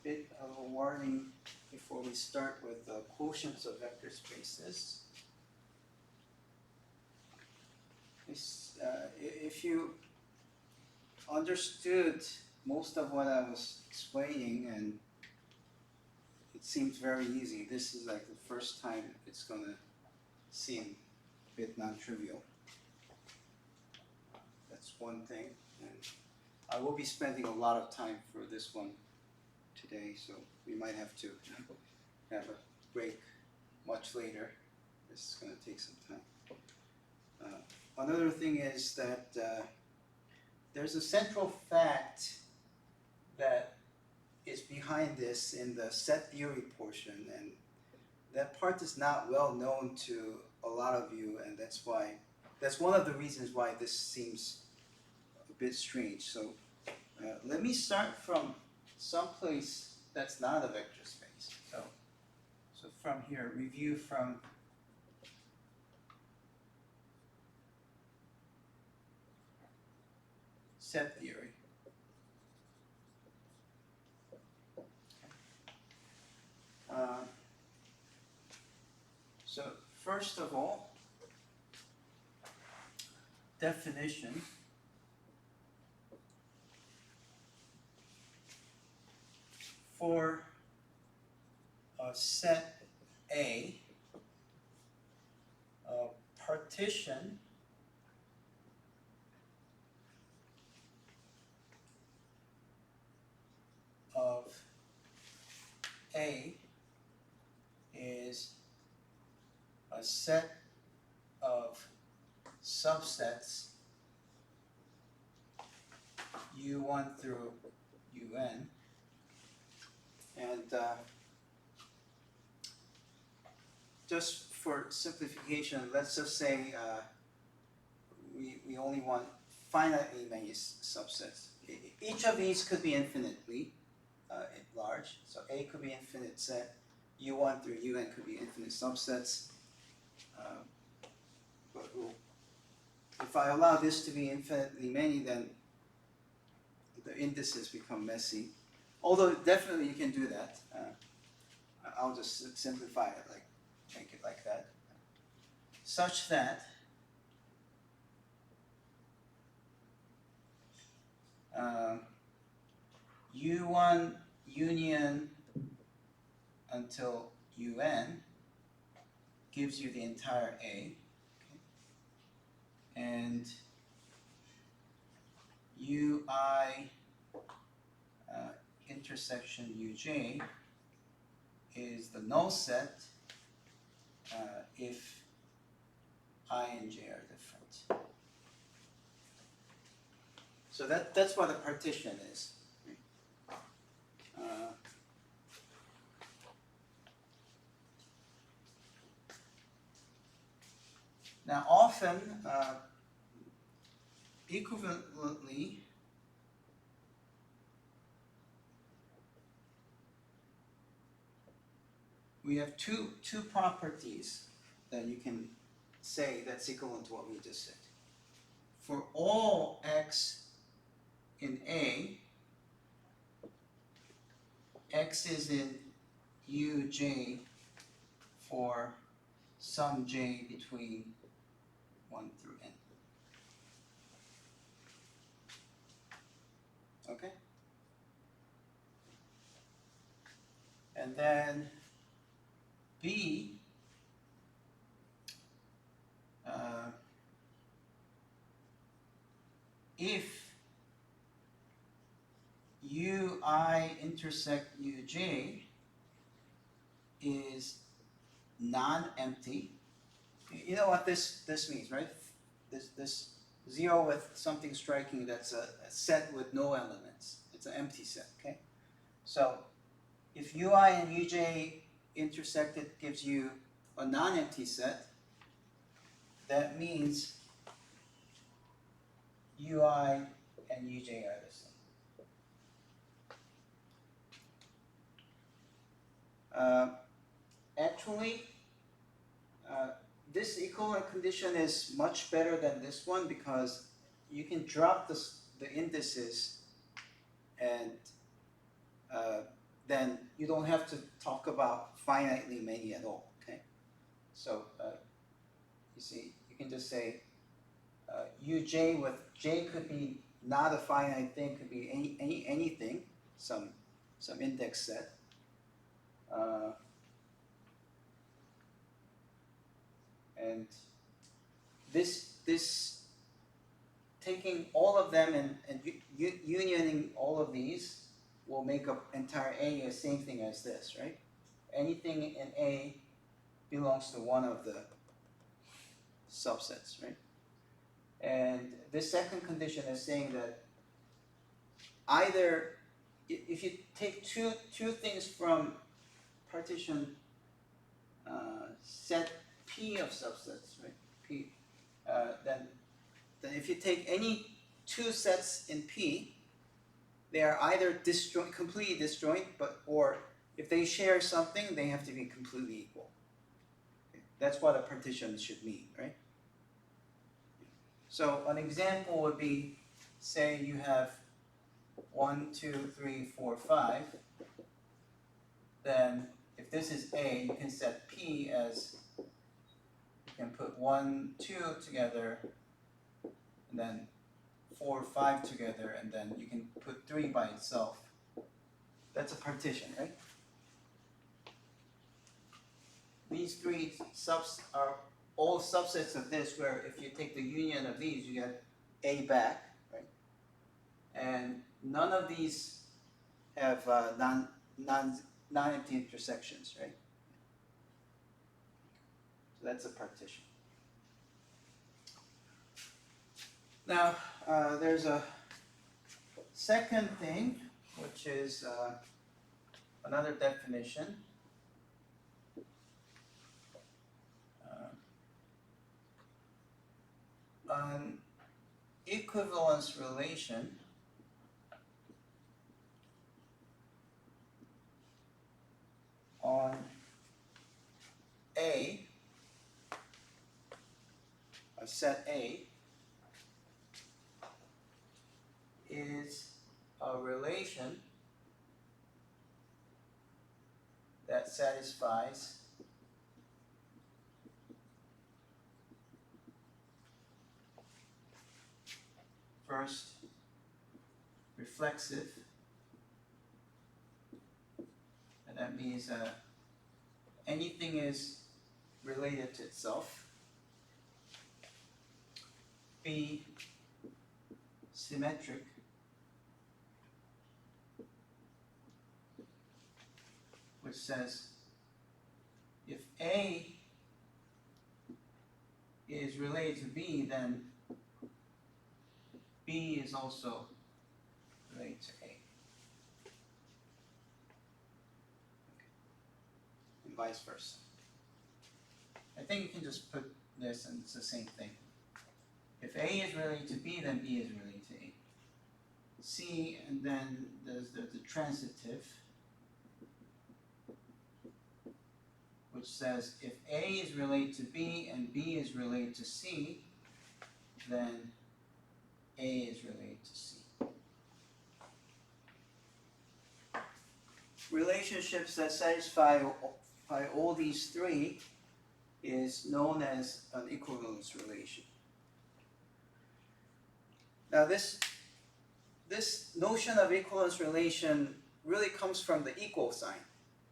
bit of a warning before we start with the quotients of vector spaces. If you understood most of what I was explaining and it seems very easy, this is like the first time it's going to seem a bit non-trivial. That's one thing. And I will be spending a lot of time for this one today, so we might have to have a break much later. This is going to take some time. Another thing is that there's a central fact that is behind this in the set theory portion, and that part is not well known to a lot of you, and that's one of the reasons why this seems a bit strange. So let me start from someplace that's not a vector space. So from here, review from set theory. So first of all, definition. For a set A, a partition of A is a set of subsets U1 through UN, and just for simplification, let's just say we only want finitely many subsets. Each of these could be infinitely large, so A could be infinite set, U1 through UN could be infinite subsets. But if I allow this to be infinitely many, then the indices become messy. Although definitely you can do that. I'll just simplify it, like make it like that, such that U1 union until UN gives you the entire A, okay? And UI intersection UJ is the null set if I and J are different. So that's what a partition is. Now often, equivalently, we have two properties that you can say that's equivalent to what we just said. For all x in A, x is in uj for some j between 1 through n. Okay? And then B, if ui intersect uj is non-empty, you know what this means, right? This 0 with something striking, that's a set with no elements. It's an empty set, okay? So if ui and uj intersected gives you a non-empty set, that means ui and uj are the same. Actually, this equivalent condition is much better than this one because you can drop the indices and then you don't have to talk about finitely many at all, okay? So you see, you can just say uj with j could be not a finite thing, could be anything, some index set. And this taking all of them and unioning all of these will make up entire A the same thing as this, right? Anything in A belongs to one of the subsets, right? And this second condition is saying that either if you take two things from partition set P of subsets, right? P, then if you take any two sets in P, they are either completely disjoint, or if they share something, they have to be completely equal. Okay? That's what a partition should mean, right? So an example would be, say you have 1, 2, 3, 4, 5. Then if this is A, you can set P as, you can put 1, 2 together, and then 4, 5 together, and then you can put 3 by itself. That's a partition, right? These three subs are all subsets of this, where if you take the union of these, you get A back, right? And none of these have non-empty intersections, right? So that's a partition. Now, there's a second thing, which is another definition. An equivalence relation on A, a set A, is a relation that satisfies first reflexive, and that means anything is related to itself. B, symmetric, which says if A is related to B, then B is also related to A. Okay. And vice versa. I think you can just put this and it's the same thing. If A is related to B, then B is related to A. C, and then there's the transitive, which says if A is related to B and B is related to C, then A is related to C. Relationships that satisfy all these three is known as an equivalence relation. Now this notion of equivalence relation really comes from the equal sign.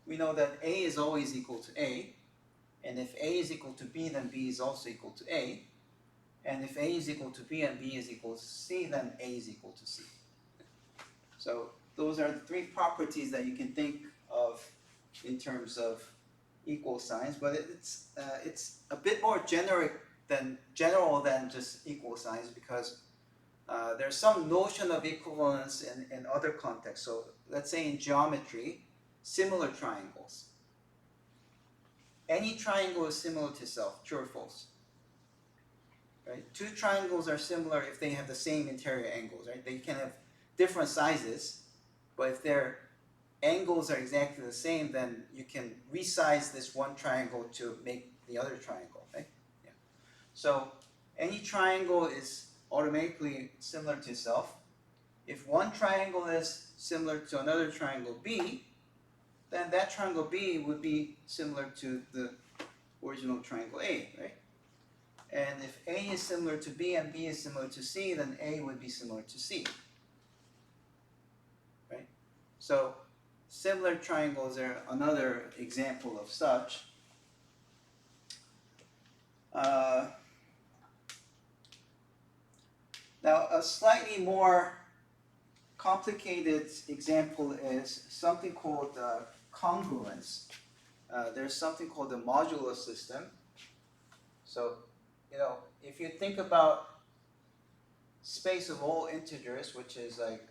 We know that A is always equal to A, and if A is equal to B, then B is also equal to A. And if A is equal to B and B is equal to C, then A is equal to C. So those are the three properties that you can think of in terms of equal signs, but it's a bit more general than just equal signs, because there's some notion of equivalence in other contexts. So let's say in geometry, similar triangles. Any triangle is similar to itself, true or false? Right? Two triangles are similar if they have the same interior angles, right? They can have different sizes, but if their angles are exactly the same, then you can resize this one triangle to make the other triangle, right? Yeah. So any triangle is automatically similar to itself. If one triangle is similar to another triangle B, then that triangle B would be similar to the original triangle A, right? And if A is similar to B and B is similar to C, then A would be similar to C, right? So similar triangles are another example of such. Now, a slightly more complicated example is something called congruence. There's something called the modular system. So, if you think about space of all integers, which is like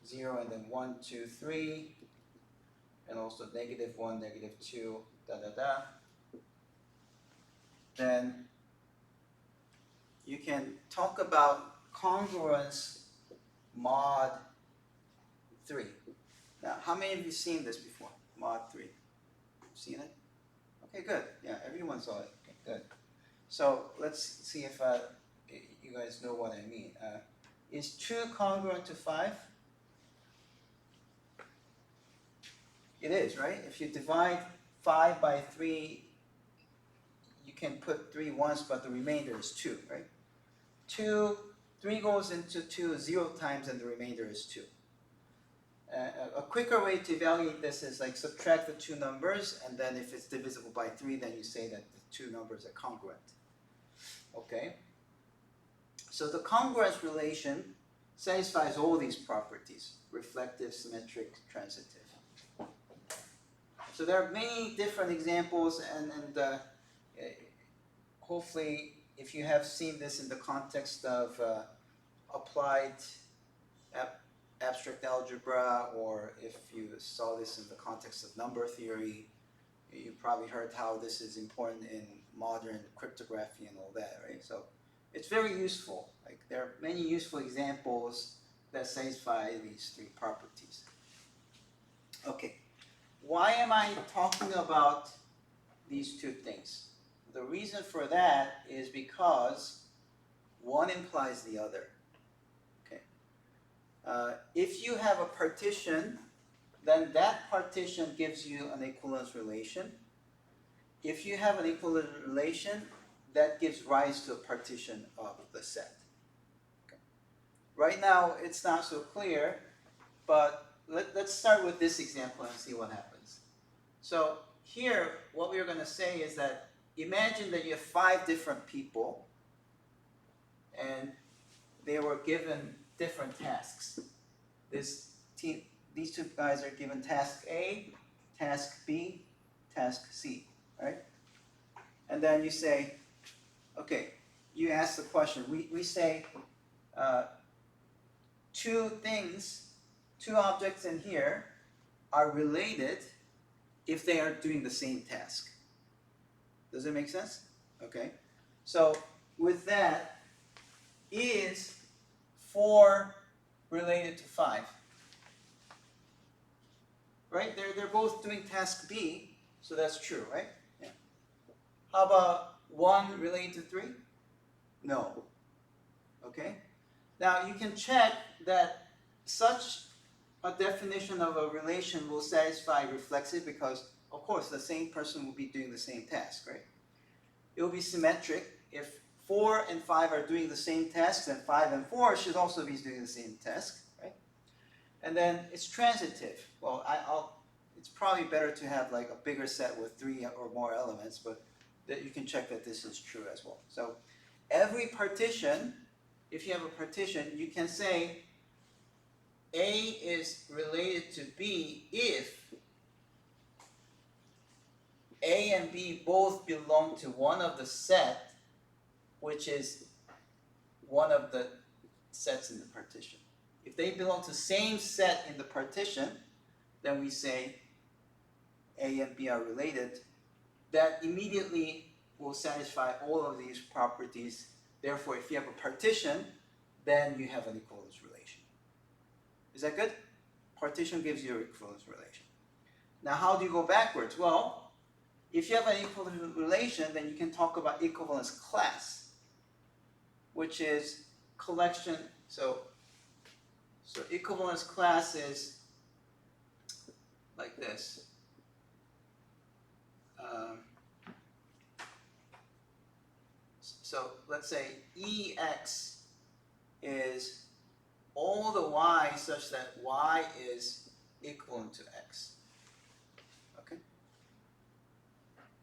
0 and then 1, 2, 3, and also -1, -2, then you can talk about congruence mod 3. Now, how many of you seen this before? Mod 3. Seen it? Okay, good. Yeah, everyone saw it. Okay, good. So let's see if you guys know what I mean. Is 2 congruent to 5? It is, right? If you divide 5 by 3, you can put 3 once, but the remainder is 2, right? 3 goes into 2 0 times, and the remainder is 2. A quicker way to evaluate this is like subtract the two numbers, and then if it's divisible by 3, then you say that the two numbers are congruent. Okay? So the congruence relation satisfies all these properties: reflective, symmetric, transitive. So there are many different examples, and hopefully if you have seen this in the context of applied abstract algebra, or if you saw this in the context of number theory, you probably heard how this is important in modern cryptography and all that, right? So it's very useful. Like, there are many useful examples that satisfy these 3 properties. Okay, why am I talking about these 2 things? The reason for that is because one implies the other. Okay. If you have a partition, then that partition gives you an equivalence relation. If you have an equivalence relation, that gives rise to a partition of the set. Okay. Right now, it's not so clear, but let's start with this example and see what happens. So here, what we're going to say is that imagine that you have 5 different people, and they were given different tasks. These 2 guys are given task A, task B, task C, right? And then you say, okay, you ask the question. We say 2 things, 2 objects in here are related if they are doing the same task. Does it make sense? Okay. So with that, is 4 related to 5? Right? They're both doing task B, so that's true, right? Yeah. How about 1 related to 3? No. Okay? Now you can check that such a definition of a relation will satisfy reflexive, because of course the same person will be doing the same task, right? It will be symmetric. If 4 and 5 are doing the same task, then 5 and 4 should also be doing the same task, right? And then it's transitive. Well, it's probably better to have like a bigger set with 3 or more elements, but that you can check that this is true as well. So every partition, if you have a partition, you can say A is related to B if A and B both belong to one of the set, which is one of the sets in the partition. If they belong to the same set in the partition, then we say A and B are related. That immediately will satisfy all of these properties. Therefore, if you have a partition, then you have an equivalence relation. Is that good? Partition gives you an equivalence relation. Now, how do you go backwards? Well, if you have an equivalence relation, then you can talk about equivalence class, which is collection. So equivalence class is like this. this. So let's say EX is all the y such that y is equivalent to x. Okay?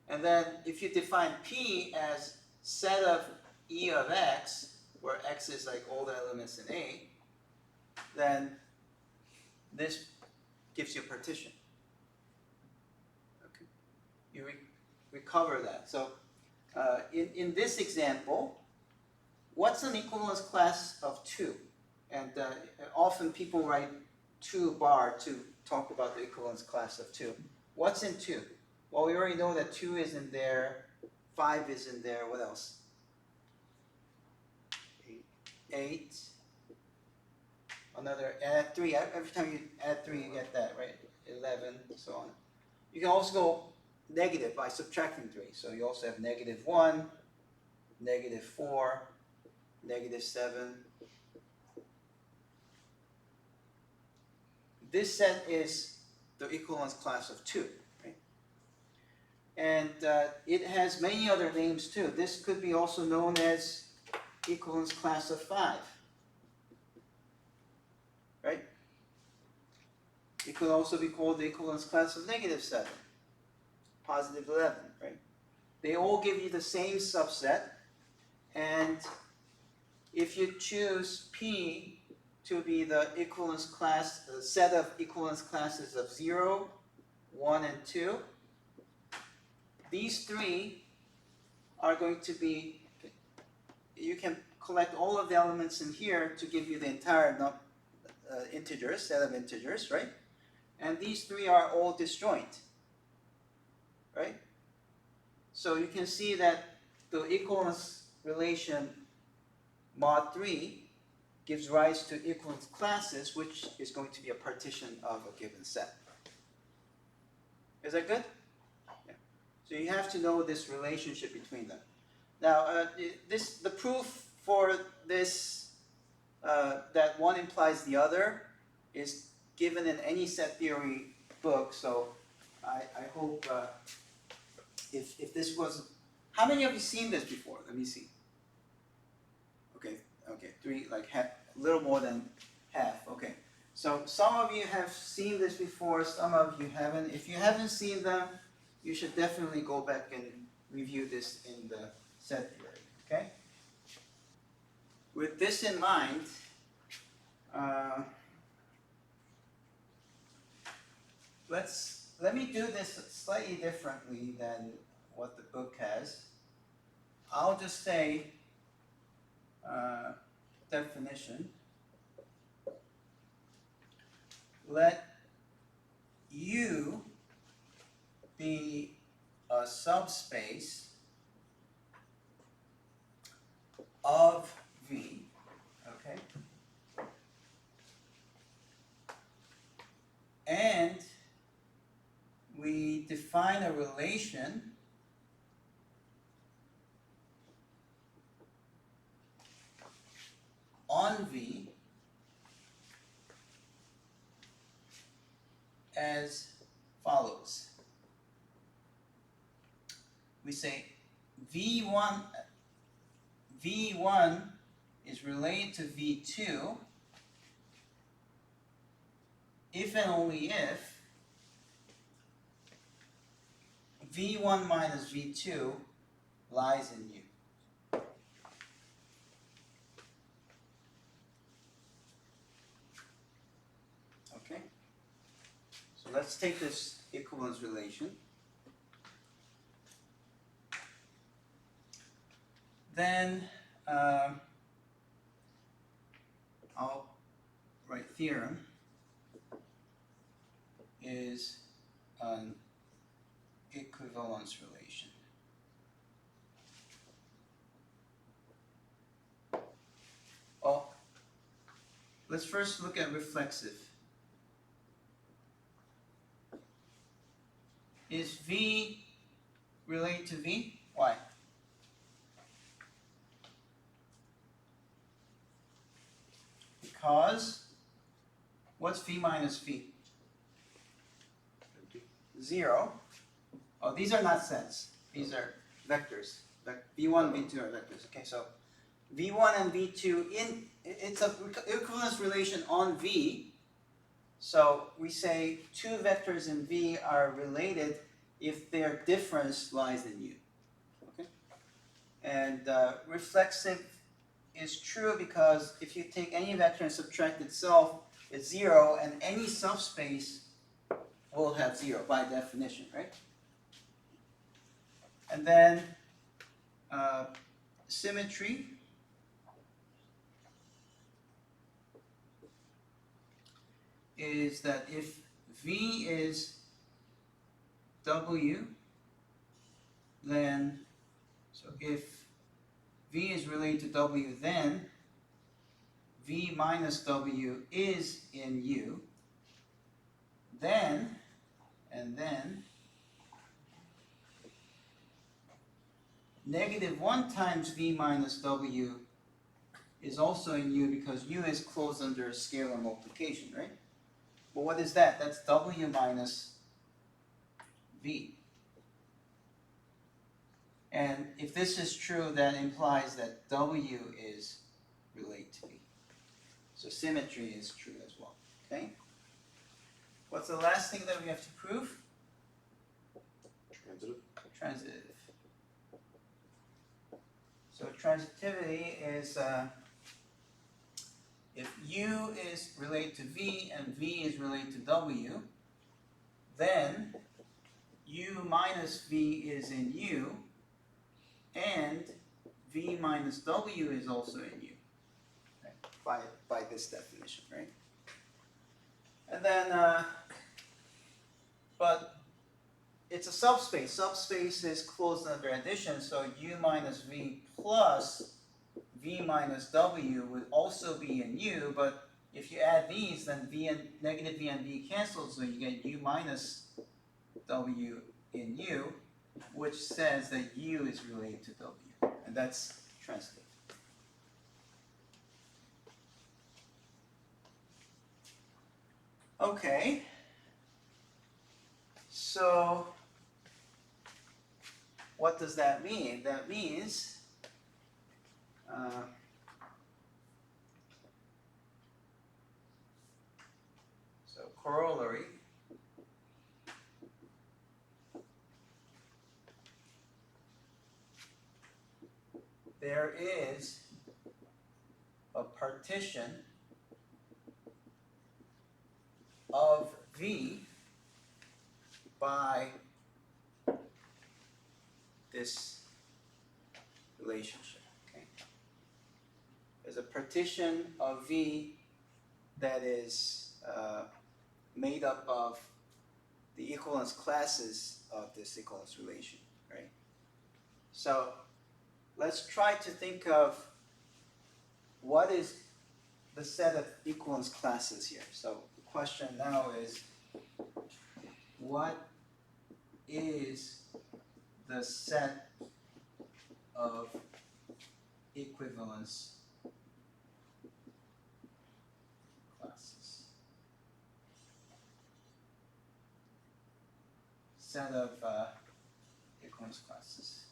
And then if you define P as set of E of x, where x is like all the elements in A, then this gives you a partition. Okay? You recover that. So in this example, what's an equivalence class of 2? And often people write 2 bar to talk about the equivalence class of 2. What's in 2? Well, we already know that 2 is in there, 5 is in there, what else? 8. Another, add 3. Every time you add 3, you get that, right? 11, so on. You can also go negative by subtracting 3. So you also have -1, -4, -7. This set is the equivalence class of 2, right? And it has many other names too. This could be also known as equivalence class of 5, right? It could also be called the equivalence class of -7, +11, right? They all give you the same subset, and if you choose P to be the equivalence class, the set of equivalence classes of 0, 1, and 2, these 3 are going to be, you can collect all of the elements in here to give you the entire integers, set of integers, right? And these 3 are all disjoint, right? So you can see that the equivalence relation mod 3 gives rise to equivalence classes, which is going to be a partition of a given set. Is that good? Yeah. So you have to know this relationship between them. Now, the proof for this, that one implies the other, is given in any set theory book. So I hope if this was, how many of you seen this before? Let me see. Okay, 3, like half, a little more than half. Okay, so some of you have seen this before, some of you haven't. If you haven't seen them, you should definitely go back and review this in the set theory. Okay. With this in mind, let me do this slightly differently than what the book has. I'll just say definition. Let U be a subspace of V, okay? And we define a relation on V as follows. We say V1 is related to V2 if and only if V1 minus V2 lies in U. Okay? So let's take this equivalence relation. Then I'll write theorem is an equivalence relation. Well, let's first look at reflexive. Is V related to V? Why? Because what's V minus V? 0. Oh, these are not sets. These are vectors. V1, V2 are vectors. Okay, so V1 and V2 it's a equivalence relation on V. So we say two vectors in V are related if their difference lies in U. Okay, and reflexive is true because if you take any vector and subtract itself, it's 0, and any subspace will have 0 by definition, right? And then symmetry is that if V is W, then, so if V is related to W, then V minus W is in U, then, and then, -1 times V minus W is also in U because U is closed under scalar multiplication, right? Well, what is that? That's W minus V. And if this is true, that implies that W is related to V. So symmetry is true as well, okay? What's the last thing that we have to prove? Transitive. Transitive. So transitivity is if U is related to V and V is related to W, then U minus V is in U, and V minus W is also in U, right? By this definition, right? And then, but it's a subspace. Subspace is closed under addition, so U minus V plus V minus W would also be in U, but if you add these, then V and negative V and V cancel, so you get U minus W in U, which says that U is related to W, and that's transitive. Okay, so what does that mean? That means so corollary there is a partition of V by this relationship. Okay? There's a partition of V that is made up of the equivalence classes of this equivalence relation, right? So let's try to think of what is the set of equivalence classes here. So the question now is, what is the set of equivalence classes? Set of equivalence classes.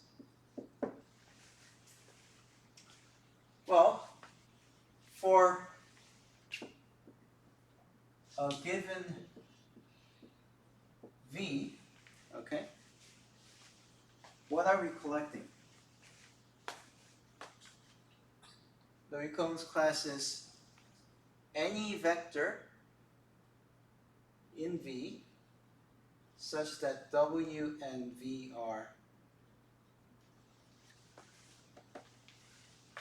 Well, for a given V, okay, what are we collecting? The equivalence class is any vector in V such that W and V are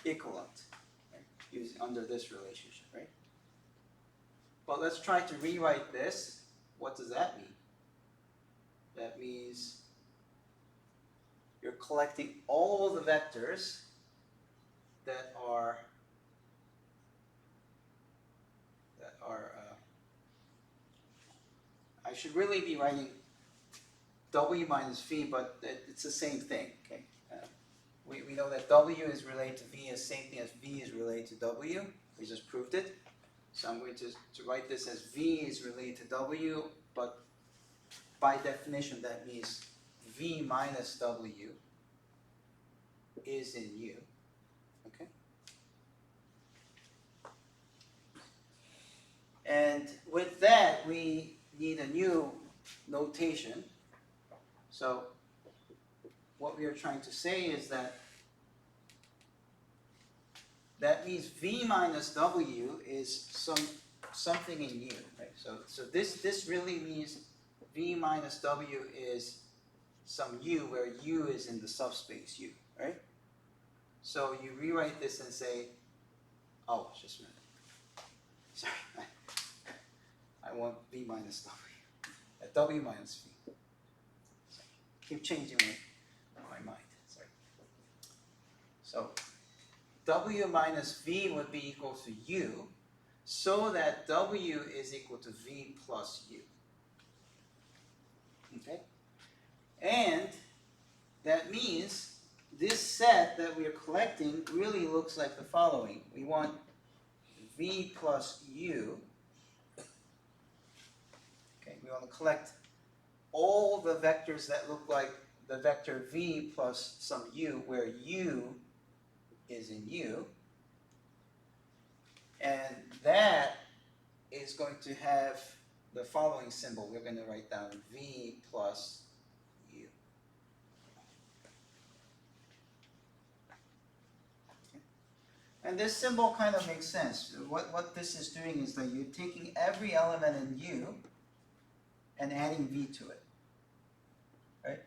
equivalent, right? Using under this relationship, right? But let's try to rewrite this. What does that mean? That means you're collecting all of the vectors that are I should really be writing W minus V, but it's the same thing. Okay, we know that W is related to V as same thing as V is related to W. We just proved it. So I'm going to write this as V is related to W, but by definition, that means V minus W is in U, okay? And with that, we need a new notation. So what we are trying to say is that means V minus W is something in U, right? So this really means V minus W is some U where U is in the subspace U, right? So you rewrite this and say, oh, just a minute. Sorry, I want V minus W. W minus V. Sorry. Keep changing my mind. Sorry. So W minus V would be equal to U, so that W is equal to V plus U. Okay? And that means this set that we are collecting really looks like the following. We want V plus U. Okay, we want to collect all the vectors that look like the vector V plus some U, where U is in U. And that is going to have the following symbol. We're going to write down V plus U. Okay. And this symbol kind of makes sense. What this is doing is that you're taking every element in U and adding V to it. Right?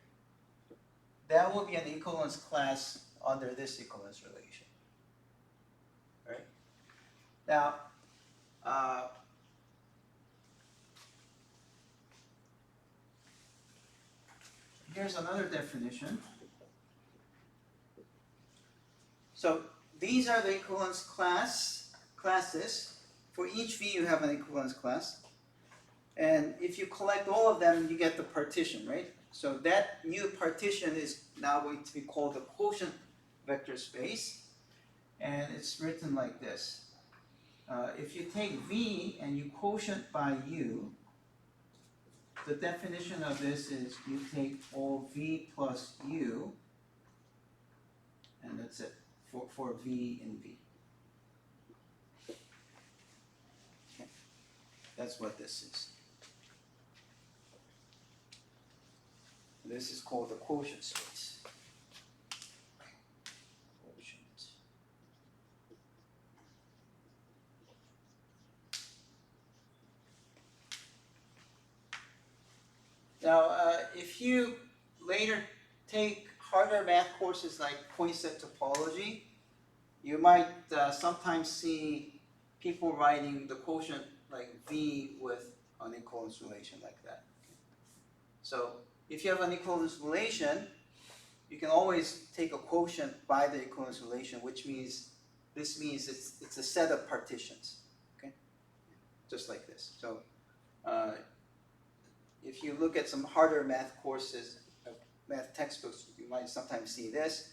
That will be an equivalence class under this equivalence relation. Right? Now, here's another definition. So these are the equivalence classes. For each V, you have an equivalence class. And if you collect all of them, you get the partition, right? So that new partition is now going to be called the quotient vector space. And it's written like this. If you take V and you quotient by U, the definition of this is you take all V plus U, and that's it for V in V. Okay. That's what this is. This is called the quotient space. Quotient. Now, if you later take harder math courses like point set topology, you might sometimes see people writing the quotient like V with an equivalence relation like that. Okay. So if you have an equivalence relation, you can always take a quotient by the equivalence relation, which means this means it's a set of partitions. Okay, just like this. So if you look at some harder math courses, math textbooks, you might sometimes see this.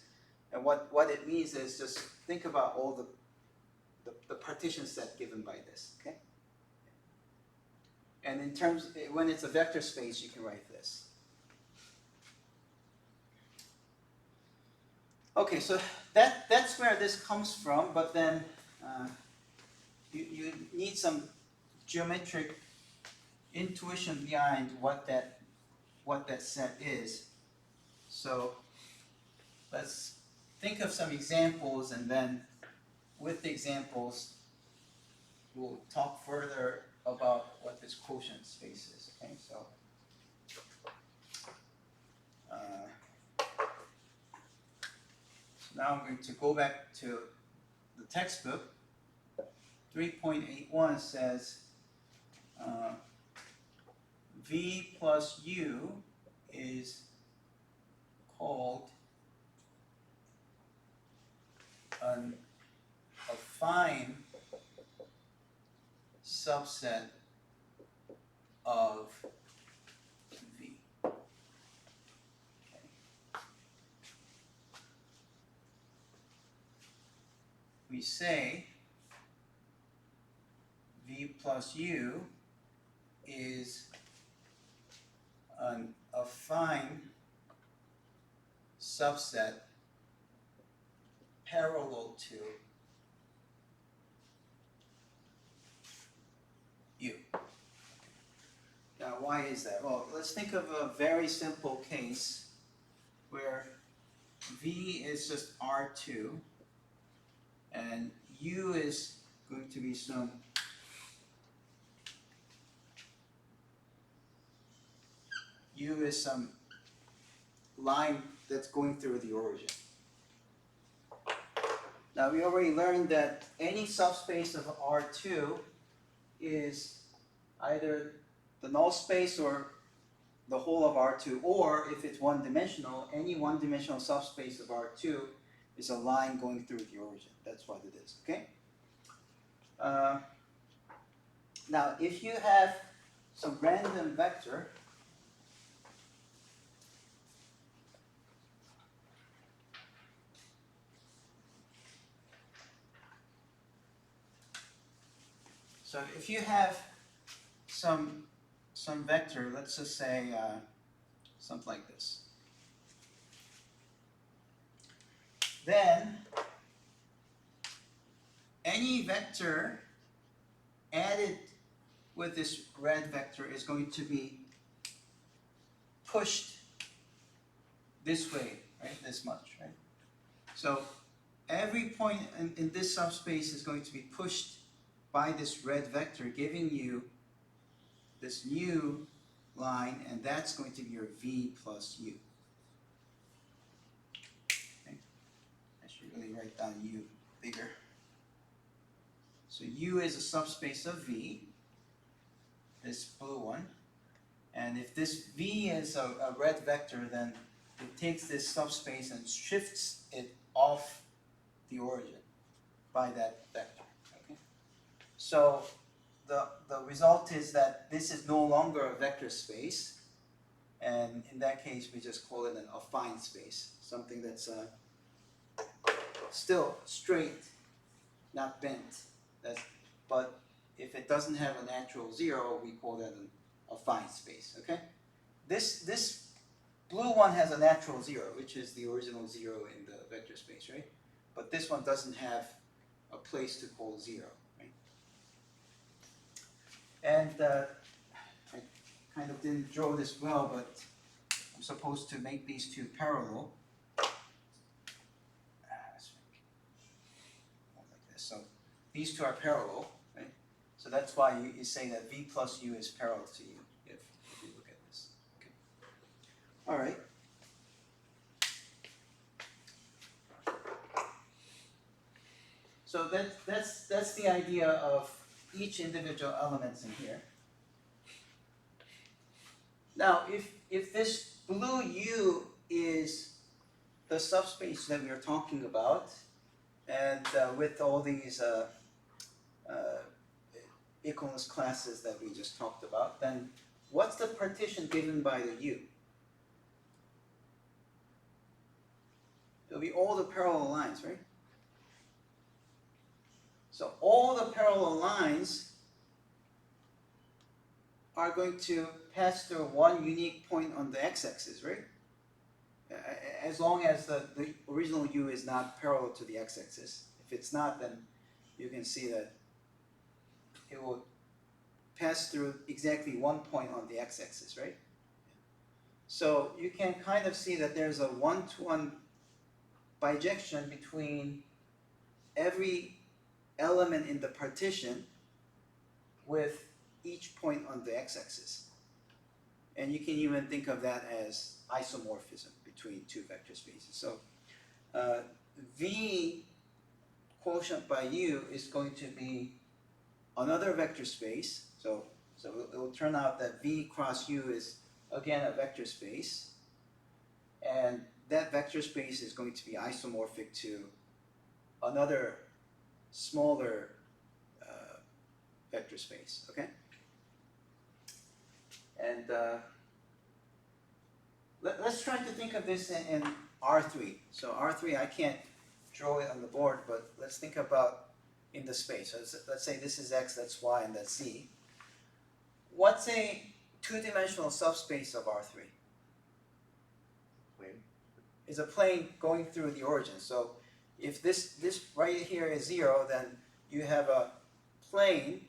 And what it means is just think about all the partition set given by this, okay? And in terms, when it's a vector space, you can write this. Okay, so that's where this comes from, but then you need some geometric intuition behind what that set is. So let's think of some examples, and then with the examples, we'll talk further about what this quotient space is. Okay, so now I'm going to go back to the textbook. 3.81 says V plus U is called a fine subset of V. Okay. We say V plus U is a an affine subset parallel to U. Now, why is that? Well, let's think of a very simple case where V is just R2 and U is going to be some line that's going through the origin. Now, we already learned that any subspace of R2 is either the null space or the whole of R2, or if it's one-dimensional, any one-dimensional subspace of R2 is a line going through the origin. That's what it is, okay? Now, if you have some random vector, so if you have some vector, let's just say something like this, then any vector added with this red vector is going to be pushed this way, right? This much, right? So every point in this subspace is going to be pushed by this red vector, giving you this new line, and that's going to be your V plus U. Okay. I should really write down U bigger. So U is a subspace of V, this blue one, and if this V is a red vector, then it takes this subspace and shifts it off the origin by that vector. Okay? So the result is that this is no longer a vector space, and in that case we just call it an affine space, something that's still straight, not bent. But if it doesn't have a natural zero, we call that an affine space. Okay, this blue one has a natural zero, which is the original zero in the vector space, right? But this one doesn't have a place to call zero, right? And I kind of didn't draw this well, but I'm supposed to make these two parallel. Like this. So these two are parallel, right? So that's why you say that V plus U is parallel to U, if you look at this. Okay. All right. So that's the idea of each individual elements in here. Now, if this blue U is the subspace that we are talking about, and with all these equivalence classes that we just talked about, then what's the partition given by the U? It'll be all the parallel lines, right? So all the parallel lines are going to pass through one unique point on the x-axis, right? As long as the original U is not parallel to the x-axis. If it's not, then you can see that it will pass through exactly one point on the x-axis, right? So you can kind of see that there's a one-to-one bijection between every element in the partition with each point on the x-axis. And you can even think of that as isomorphism between two vector spaces. So V quotient by U is going to be another vector space. So it will turn out that V cross U is again a vector space, and that vector space is going to be isomorphic to another smaller vector space. Okay, and let's try to think of this in R3. So R3, I can't draw it on the board, but let's think about in the space. So let's say this is X, that's Y, and that's Z. What's a two-dimensional subspace of R3? Plane. Is a plane going through the origin. So if this right here is 0, then you have a plane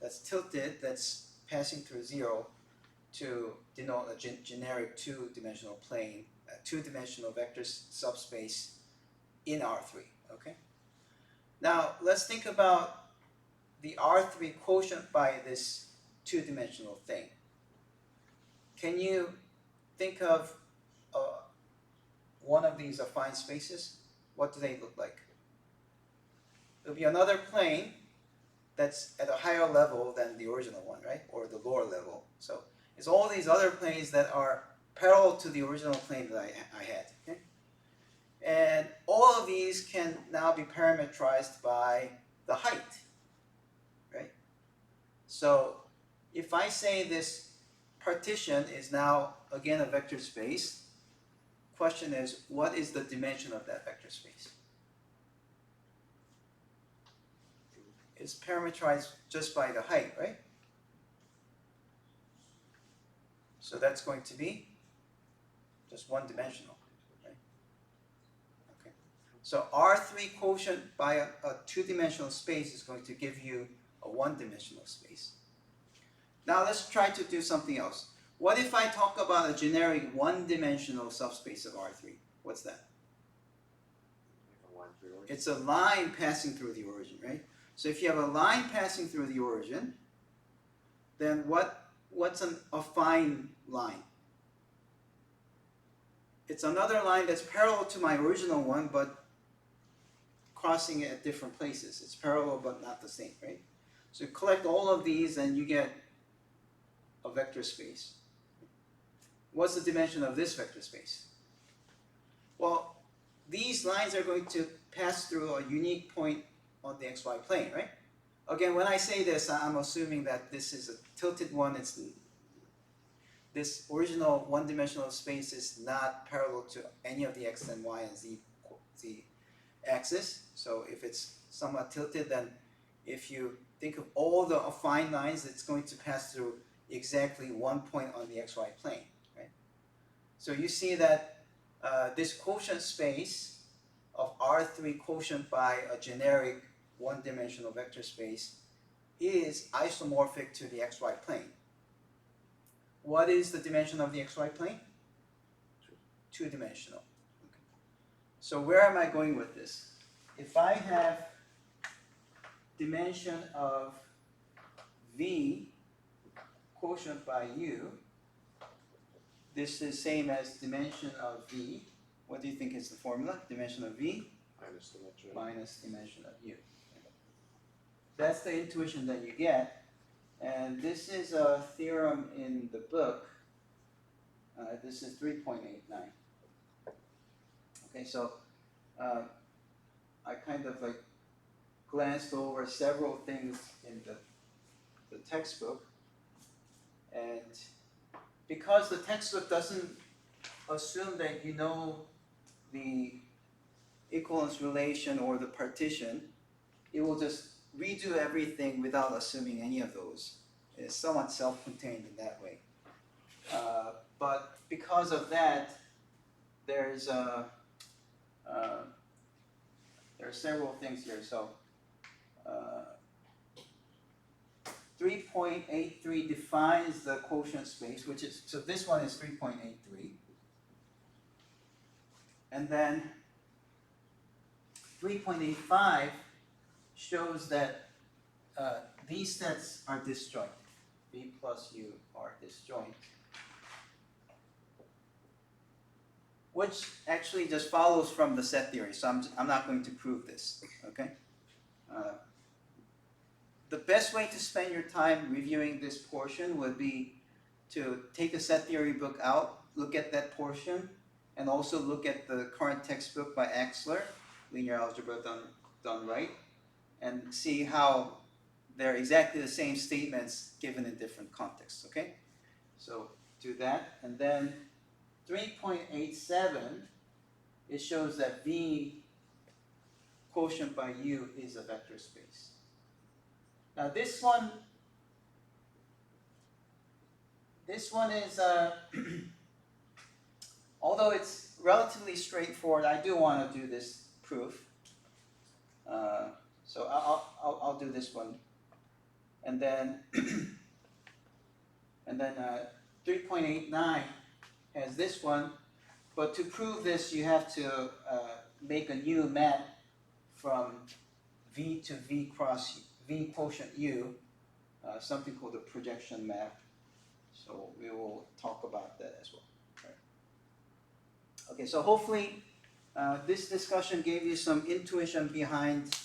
that's tilted, that's passing through 0 to denote a generic two-dimensional plane, a two-dimensional vector subspace in R3, okay? Now, let's think about the R3 quotient by this two-dimensional thing. Can you think of one of these affine spaces? What do they look like? It'll be another plane that's at a higher level than the original one, right? Or the lower level. So it's all these other planes that are parallel to the original plane that I had. Okay? And all of these can now be parametrized by the height, right? So if I say this partition is now again a vector space, question is, what is the dimension of that vector space? It's parameterized just by the height, right? So that's going to be just one-dimensional, right? Okay. So R3 quotient by a two-dimensional space is going to give you a one-dimensional space. Now let's try to do something else. What if I talk about a generic one-dimensional subspace of R3? What's that? Like a line through the origin. It's a line passing through the origin, right? So if you have a line passing through the origin, then what's an affine line? It's another line that's parallel to my original one, but crossing it at different places. It's parallel but not the same, right? So you collect all of these and you get a vector space. What's the dimension of this vector space? Well, these lines are going to pass through a unique point on the xy plane, right? Again, when I say this, I'm assuming that this is a tilted one. It's this original one-dimensional space is not parallel to any of the x and y and z axis. So if it's somewhat tilted, then if you think of all the affine lines, it's going to pass through exactly one point on the xy plane, right? So you see that this quotient space of R3 quotient by a generic one-dimensional vector space is isomorphic to the xy plane. What is the dimension of the xy plane? Two-dimensional. Okay. So where am I going with this? If I have dimension of V quotient by U, this is same as dimension of V. What do you think is the formula? Dimension of V Minus dimension. minus dimension of U. That's the intuition that you get. And this is a theorem in the book. This is 3.89. Okay, so I kind of like glanced over several things in the textbook. And because the textbook doesn't assume that you know the equivalence relation or the partition, it will just redo everything without assuming any of those. It's somewhat self-contained in that way. But because of that, there are several things here. So 3.83 defines the quotient space, which is, so this one is 3.83. And then 3.85 shows that these sets are disjoint. V plus U are disjoint. Which actually just follows from the set theory, so I'm not going to prove this, okay? The best way to spend your time reviewing this portion would be to take a set theory book out, look at that portion, and also look at the current textbook by Axler, Linear Algebra done right, and see how they're exactly the same statements given in different contexts, okay? So do that, and then 3.87, it shows that V quotient by U is a vector space. Now this one this one is, although it's relatively straightforward, I do want to do this proof. So I'll do this one. And then, 3.89 has this one. But to prove this, you have to make a new map from V to V cross V quotient U, something called a projection map. So we will talk about that as well. Right. Okay, so hopefully this discussion gave you some intuition behind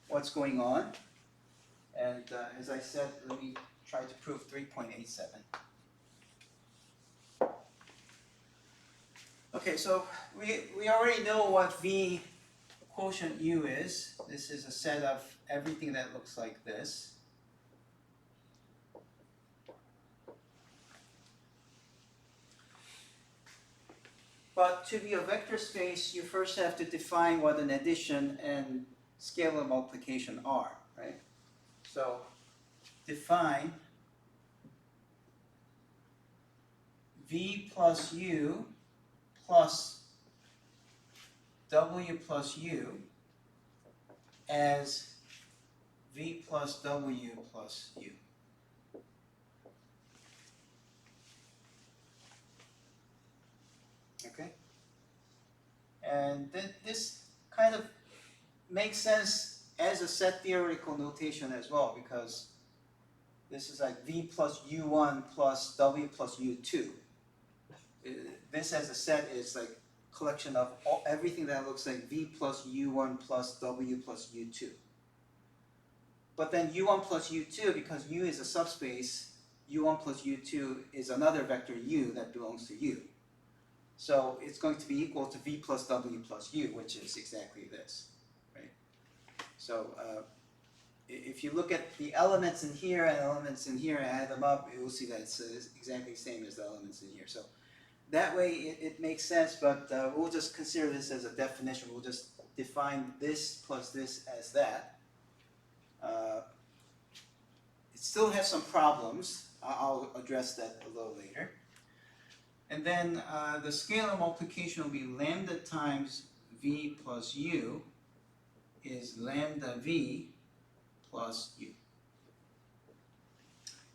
what's going on. And as I said, let me try to prove 3.87. Okay, so we already know what V quotient U is. This is a set of everything that looks like this. But to be a vector space, you first have to define what an addition and scalar multiplication are, right? So define V plus U plus W plus U as V plus W plus U. Okay? And this kind of makes sense as a set theoretical notation as well, because this is like V plus U1 plus W plus U2. This as a set is like collection of everything that looks like V plus U1 plus W plus U2. But then U1 plus U2, because U is a subspace, U1 plus U2 is another vector U that belongs to U. So it's going to be equal to V plus W plus U, which is exactly this, right? So if you look at the elements in here and elements in here and add them up, you will see that it's exactly the same as the elements in here. So that way it makes sense, but we'll just consider this as a definition. We'll just define this plus this as that. It still has some problems. I'll address that a little later. And then the scalar multiplication will be lambda times V plus U is lambda V plus U.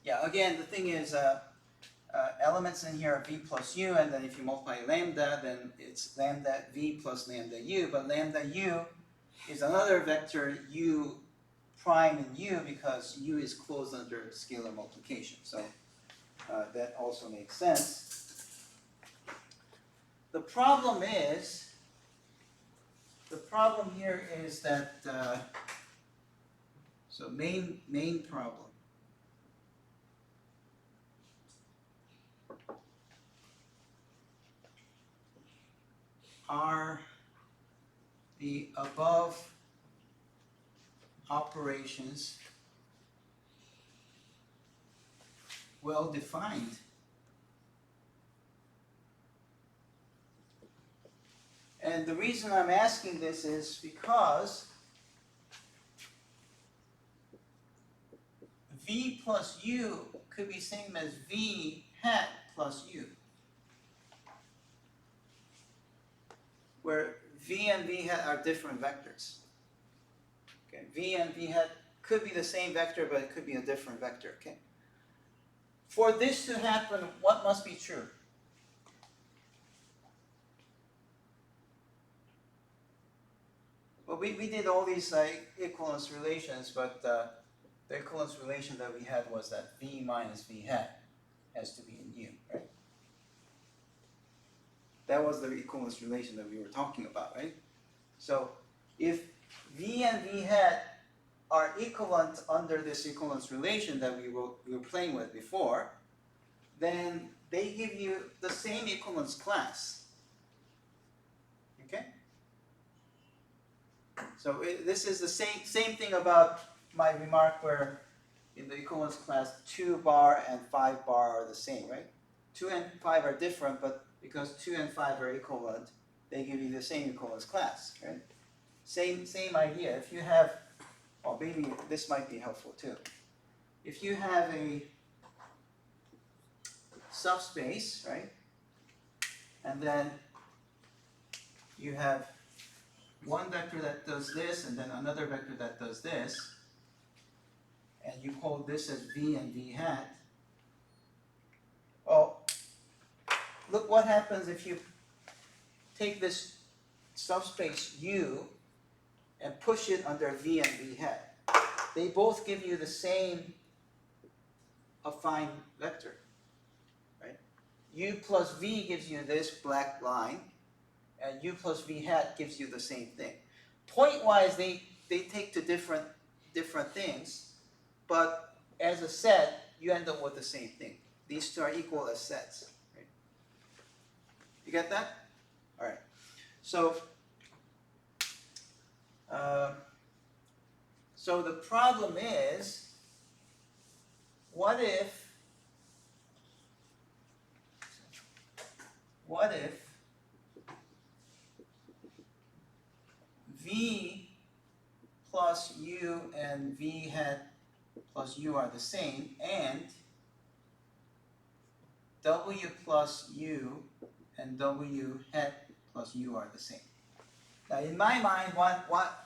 Yeah, again, the thing is elements in here are V plus U, and then if you multiply lambda, then it's lambda V plus lambda U, but lambda U is another vector U prime in U because U is closed under scalar multiplication. So that also makes sense. The problem here is that, so main problem. Are the above operations well defined? And the reason I'm asking this is because V plus U could be same as V hat plus U, where V and V hat are different vectors. Okay, V and V hat could be the same vector, but it could be a different vector. Okay. For this to happen, what must be true? Well, we did all these equivalence relations, but the equivalence relation that we had was that V minus V hat has to be in U, right? That was the equivalence relation that we were talking about, right? So if V and V hat are equivalent under this equivalence relation that we were playing with before, then they give you the same equivalence class. Okay? So this is the same thing about my remark where in the equivalence class 2 bar and 5 bar are the same, right? 2 and 5 are different, but because 2 and 5 are equivalent, they give you the same equivalence class, right? Same idea. If you have, oh, maybe this might be helpful too. If you have subspace, right? And then you have one vector that does this, and then another vector that does this, and you hold this as v and v hat. Well, look what happens if you take this subspace U and push it under v and v hat. They both give you the same affine vector, right? U plus v gives you this black line, and u plus v hat gives you the same thing. Point-wise, they take to different things, but as a set, you end up with the same thing. These two are equal as sets. Right? You get that? All right. So, so the problem is, what if v plus u and v hat plus u are the same, and w plus u and w hat plus u are the same? Now, in my mind,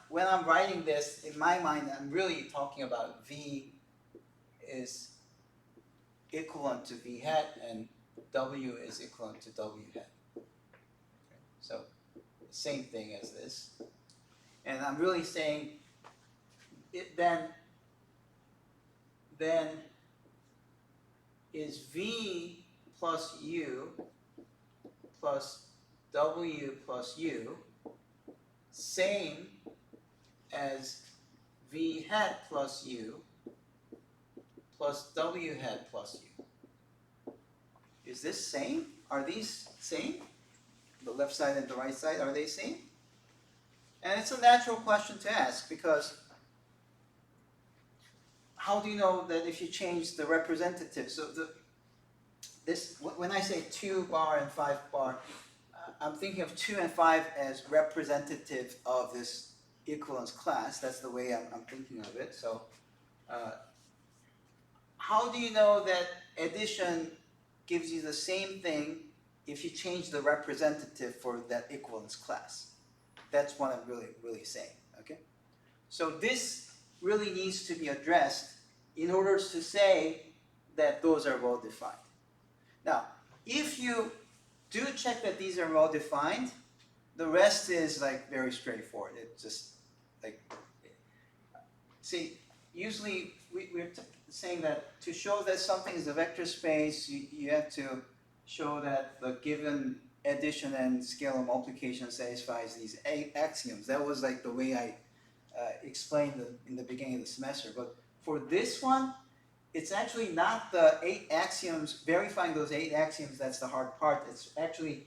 when I'm writing this, in my mind, I'm really talking about v is equivalent to v hat and w is equivalent to w hat. Okay. So, same thing as this. And I'm really saying it then is v plus u plus w plus u same as v hat plus u plus w hat plus u? Is this same? Are these same? The left side and the right side, are they same? And it's a natural question to ask, because how do you know that if you change the representative? So when I say 2 bar and 5 bar, I'm thinking of 2 and 5 as representative of this equivalence class. That's the way I'm thinking of it. So how do you know that addition gives you the same thing if you change the representative for that equivalence class? That's what I'm really saying, okay? So this really needs to be addressed in order to say that those are well defined. Now, if you do check that these are well defined, the rest is like very straightforward. It's just like, see, usually we're saying that to show that something is a vector space, you have to show that the given addition and scalar multiplication satisfies these axioms. That was like the way I explained in the beginning of the semester. But for this one, it's actually not the 8 axioms, verifying those 8 axioms that's the hard part. It's actually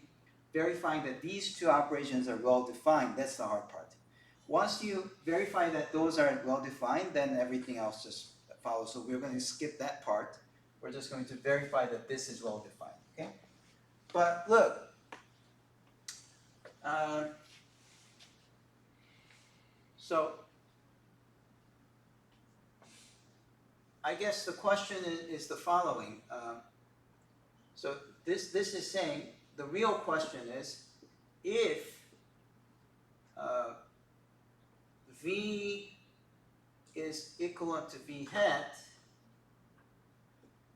verifying that these two operations are well defined. That's the hard part. Once you verify that those are well defined, then everything else just follows. So we're going to skip that part. We're just going to verify that this is well defined. Okay? But look, so I guess the question is the following. So this is saying, the real question is, if v is equivalent to v hat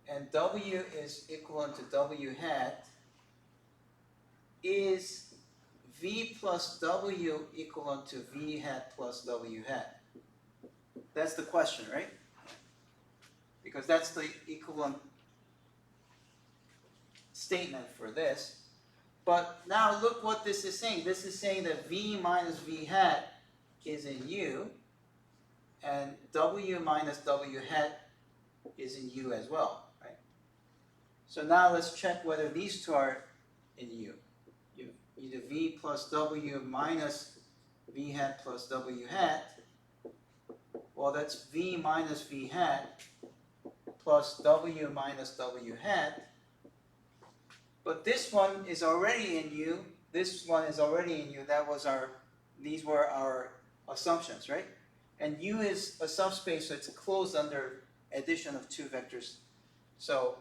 and w is equivalent to w hat, is v plus w equivalent to v hat plus w hat? That's the question, right? Because that's the equivalent statement for this. But now look what this is saying. This is saying that v minus v hat is in u, and w minus w hat is in u as well, right? So now let's check whether these two are in u. Either v plus w minus v hat plus w hat. Well, that's v minus v hat plus w minus w hat. But this one is already in u. This one is already in u. These were our assumptions, right? And u is a subspace, so it's closed under addition of 2 vectors. So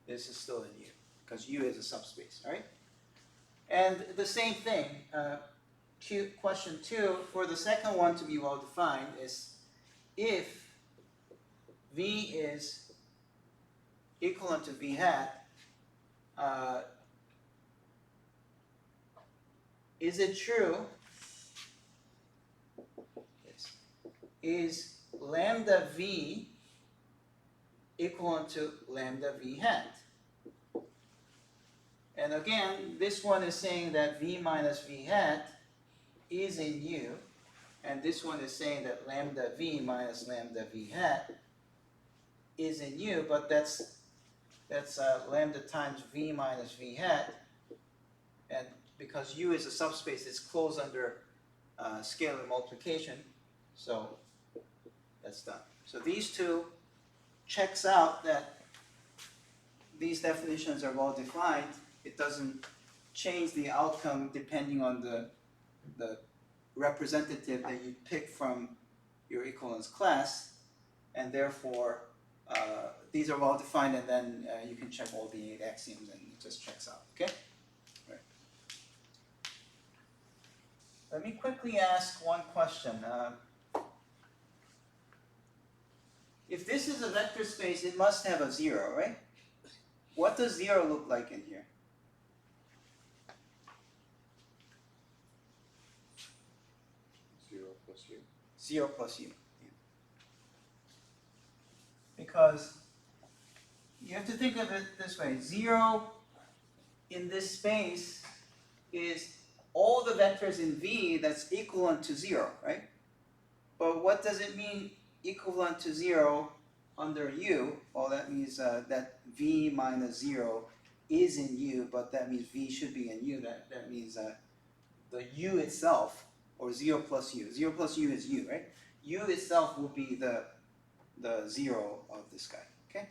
this is still in u. because U is a subspace, all right? And the same thing, question 2, for the second one to be well defined is if V is equivalent to V hat, is it true? Yes. Is lambda V equivalent to lambda V hat? And again, this one is saying that V minus V hat is in U, and this one is saying that lambda V minus lambda V hat is in U, but that's lambda times V minus V hat, and because U is a subspace, it's closed under scalar multiplication, so that's done. So these two checks out that these definitions are well defined. It doesn't change the outcome depending on the representative that you pick from your equivalence class, and therefore these are well defined, and then you can check all the 8 axioms and it just checks out, okay? Right. Let me quickly ask one question. If this is a vector space, it must have a 0, right? What does 0 look like in here? Zero plus U. 0 plus U. Yeah. Because you have to think of it this way. 0 in this space is all the vectors in V that's equivalent to 0, right? But what does it mean equivalent to 0 under U? Well, that means that V minus 0 is in U, but that means V should be in U. That means the U itself, or 0 plus U. 0 plus U is U, right? U itself will be the 0 of this guy, okay?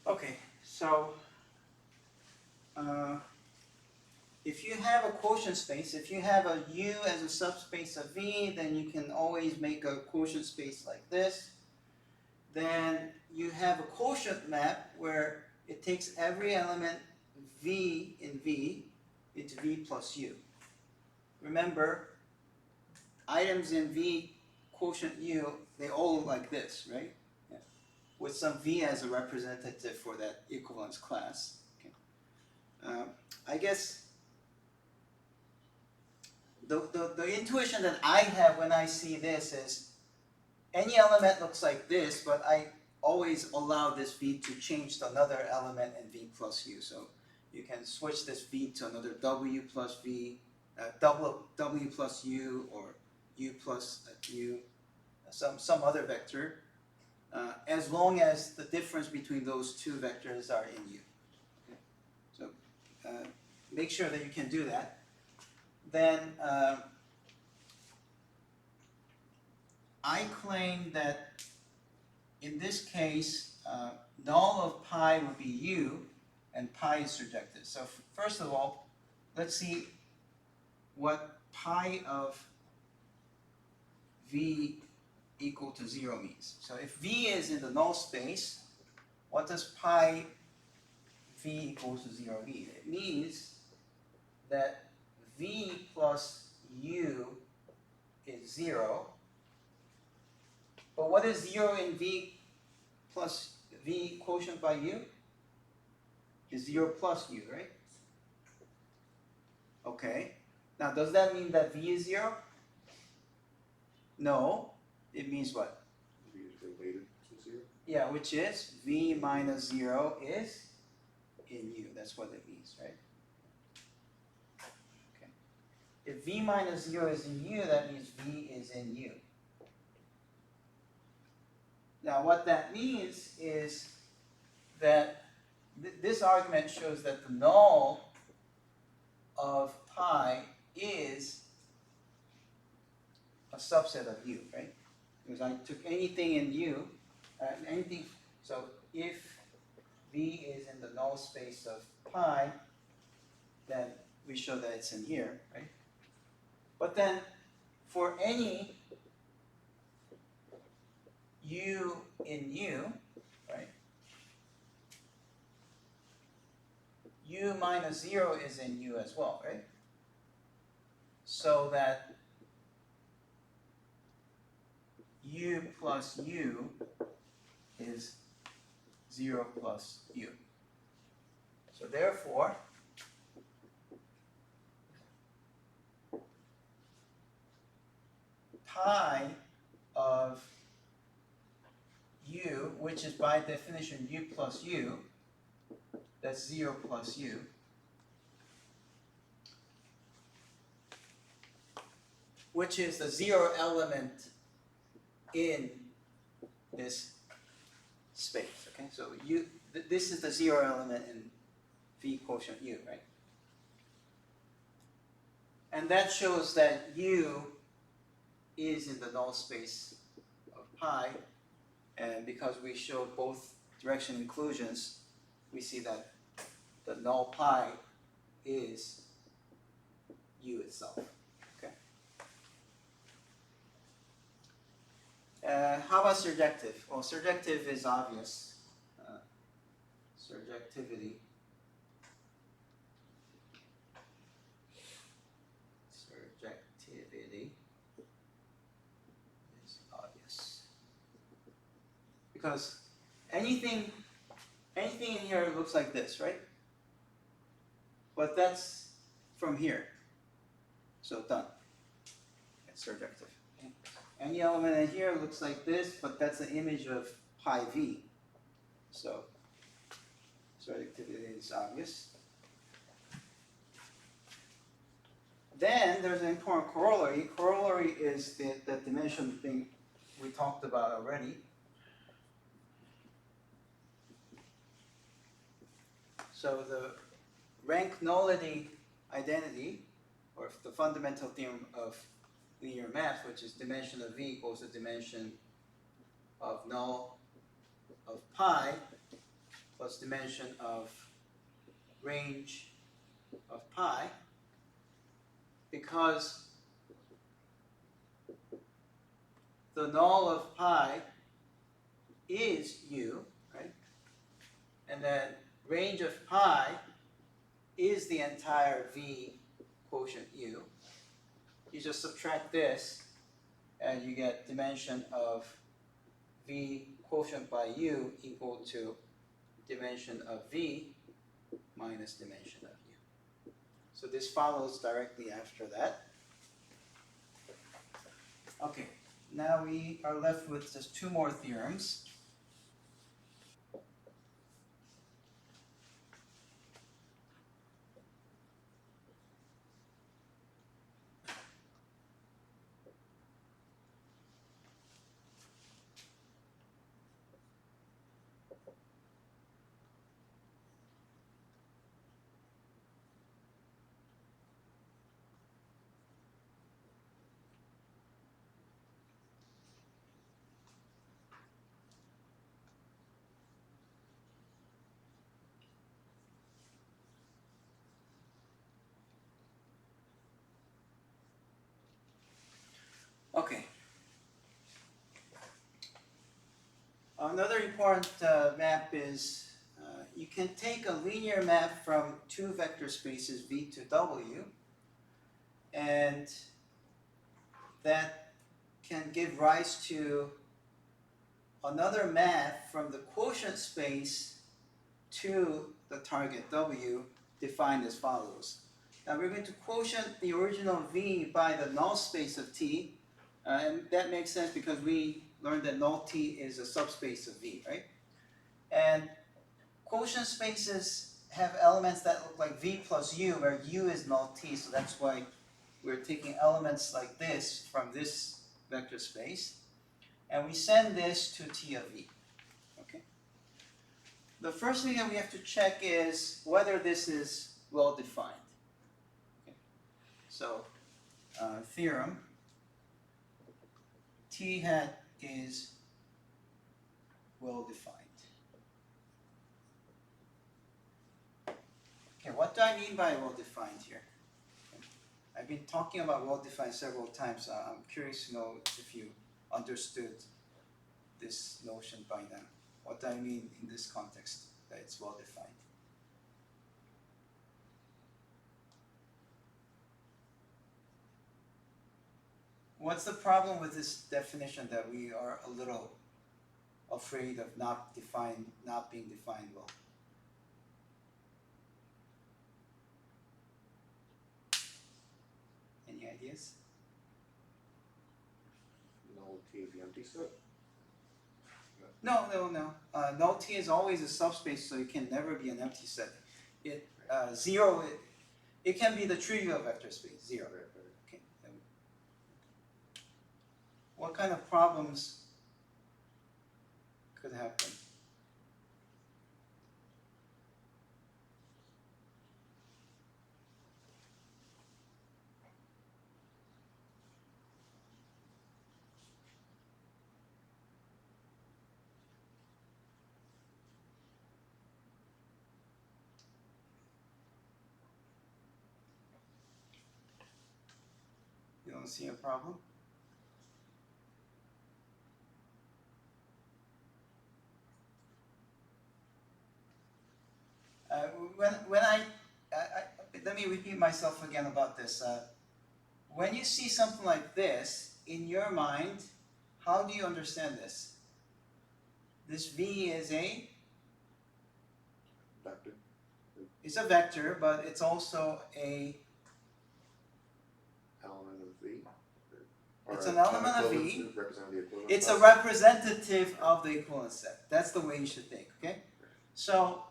Okay, so if you have a quotient space, if you have a U as a subspace of V, then you can always make a quotient space like this. Then you have a quotient map where it takes every element V in V into V plus U. Remember, items in V quotient U, they all look like this, right? Yeah. With some V as a representative for that equivalence class. Okay. I guess the intuition that I have when I see this is any element looks like this, but I always allow this V to change to another element in V plus U. So you can switch this V to another W plus V, W plus U, or U plus U, some other vector, as long as the difference between those two vectors are in U. Okay. So make sure that you can do that. Then I claim that in this case, null of pi would be U, and pi is surjective. So first of all, let's see what pi of V equal to 0 means. So if V is in the null space, what does pi V equals to 0 mean? It means that v plus u is 0. But what is 0 in v plus v quotient by u? Is 0 plus u, right? Okay. Now, does that mean that v is 0? No. It means what? V is related to 0. Yeah, which is v minus 0 is in u. That's what it means, right? Okay. If v minus 0 is in u, that means v is in u. Now, what that means is that this argument shows that the null of pi is a subset of u, right? Because I took anything in u, anything, so if v is in the null space of pi, then we show that it's in here, right? But then for any u in u, right? U minus 0 is in u as well, right? So that u plus u is 0 plus u. So therefore, pi of u, which is by definition u plus u, that's 0 plus u, which is the 0 element in this space, okay? So this is the 0 element in v quotient u, right? And that shows that u is in the null space of pi, and because we showed both direction inclusions, we see that the null pi is u itself. Okay. How about surjective? Well, surjective is obvious. Surjectivity. Surjectivity is obvious because anything in here looks like this, right? But that's from here. So done. It's surjective. Okay. Any element in here looks like this, but that's an image of pi v. So surjectivity is obvious. Then there's an important corollary. Corollary is the dimension thing we talked about already. So the rank nullity identity, or the fundamental theorem of linear math, which is dimension of v equals the dimension of null of pi plus dimension of range of pi, because the null of pi is u, right? And then range of pi is the entire v quotient u. You just subtract this and you get dimension of v quotient by u equal to dimension of v minus dimension of u. So this follows directly after that. Okay, now we are left with just two more theorems. Okay. Another important map is you can take a linear map from two vector spaces v to w and that can give rise to another map from the quotient space to the target W defined as follows. Now we're going to quotient the original V by the null space of T, and that makes sense because we learned that null T is a subspace of V, right? And quotient spaces have elements that look like V plus U, where U is null T, so that's why we're taking elements like this from this vector space, and we send this to T of V. Okay. The first thing that we have to check is whether this is well defined. Okay. So, theorem, T hat is well defined. Okay, what do I mean by well defined here? Okay. I've been talking about well defined several times. I'm curious to know if you understood this notion by now. What do I mean in this context that it's well defined? What's the problem with this definition that we are a little afraid of not being defined well? Any ideas? Null T of the empty set? No. Null T is always a subspace, so it can never be an empty set. Zero, it can be the trivial vector space, zero. Right. Okay. What kind of problems could happen? You don't see a problem? When I let me repeat myself again about this. When you see something like this, in your mind, how do you understand this? This V is Vector. it's a vector, but it's also a Element of V. It's an element of equivalent V. to represent the equivalent It's a class. representative of the equivalent set. That's the way you should think, okay? So,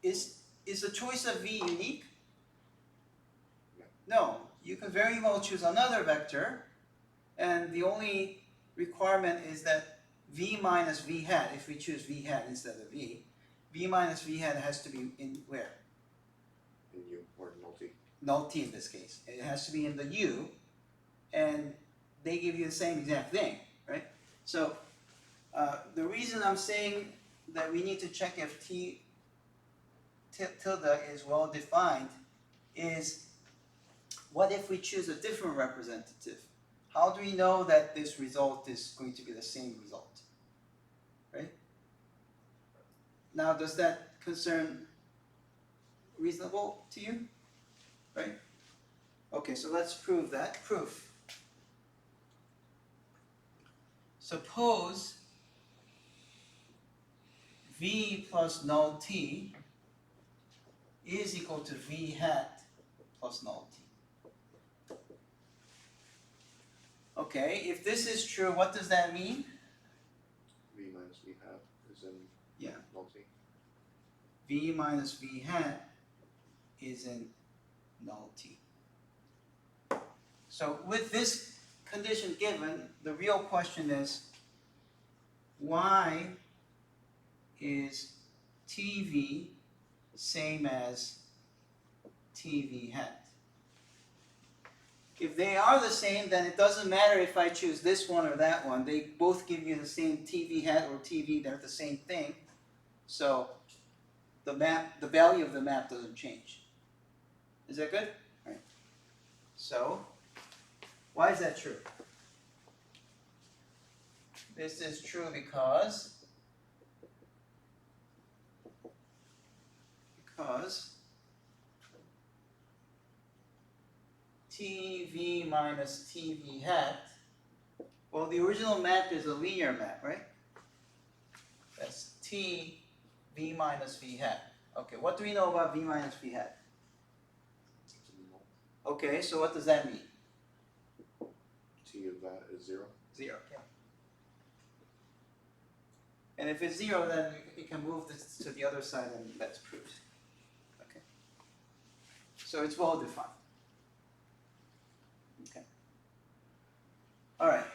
is the choice of V unique? No. You can very well choose another vector, and the only requirement is that V minus V hat, if we choose V hat instead of V, V minus V hat has to be in where? In U or null T. Null T in this case. It has to be in the U, and they give you the same exact thing, right? So the reason I'm saying that we need to check if T tilde is well defined is, what if we choose a different representative? How do we know that this result is going to be the same result, right? Now, does that concern reasonable to you, right? Okay, so let's prove that. Proof. Suppose V plus null T is equal to V hat plus null T. Okay, if this is true, what does that mean? V minus V hat is in null T. V minus V hat is in null T. So with this condition given, the real question is, why is TV same as TV hat? If they are the same, then it doesn't matter if I choose this one or that one. They both give you the same TV hat or TV, they're the same thing. So the value of the map doesn't change. Is that good? All right. So, why is that true? This is true because TV minus TV hat. Well, the original map is a linear map, right? That's T V minus V hat. Okay, what do we know about V minus V hat? Okay, so what does that mean? T of that is 0. 0. Yeah. And if it's 0, then you can move this to the other side and that's proved. Okay. So it's well defined. Okay. All right.